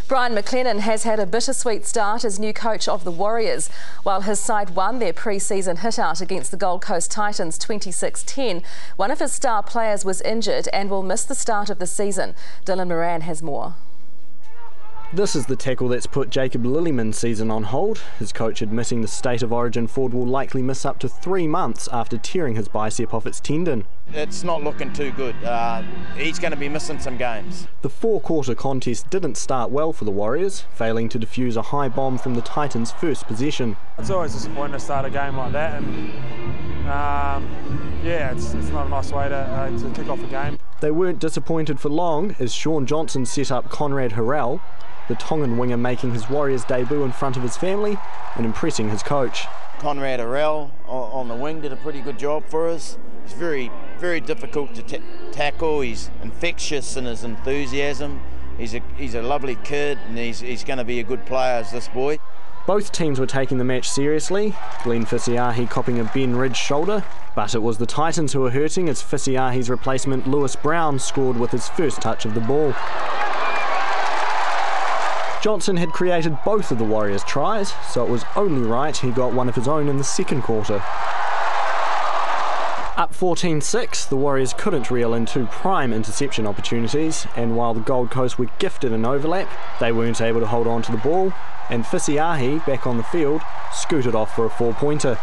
Brian McLennan has had a bittersweet start as new coach of the Warriors. While his side won their pre-season hit-out against the Gold Coast Titans 26-10, one of his star players was injured and will miss the start of the season. Dylan Moran has more. This is the tackle that's put Jacob Lillyman's season on hold. His coach admitting the State of Origin forward will likely miss up to 3 months after tearing his bicep off its tendon. It's not looking too good. He's going to be missing some games. The 4-quarter contest didn't start well for the Warriors, failing to defuse a high bomb from the Titans' first possession. It's always disappointing to start a game like that, and yeah, it's not a nice way to kick off a game. They weren't disappointed for long as Sean Johnson set up Conrad Harrell, the Tongan winger making his Warriors debut in front of his family and impressing his coach. Conrad Harrell on the wing did a pretty good job for us. He's very, very difficult to tackle. He's infectious in his enthusiasm. He's a lovely kid, and he's going to be a good player as this boy. Both teams were taking the match seriously, Glenn Fisiahi copping a Ben Ridge shoulder, but it was the Titans who were hurting as Fisiahi's replacement Lewis Brown scored with his first touch of the ball. Johnson had created both of the Warriors' tries, so it was only right he got one of his own in the second quarter. Up 14-6, the Warriors couldn't reel in 2 prime interception opportunities, and while the Gold Coast were gifted an overlap, they weren't able to hold on to the ball, and Fisiahi, back on the field, scooted off for a 4-pointer.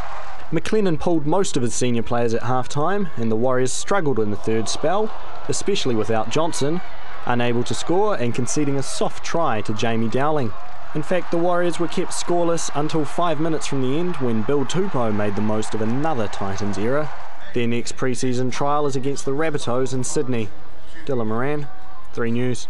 McLennan pulled most of his senior players at half-time, and the Warriors struggled in the third spell, especially without Johnson, unable to score and conceding a soft try to Jamie Dowling. In fact, the Warriors were kept scoreless until 5 minutes from the end when Bill Tupou made the most of another Titans error. Their next pre-season trial is against the Rabbitohs in Sydney. Dylan Moran, 3 News.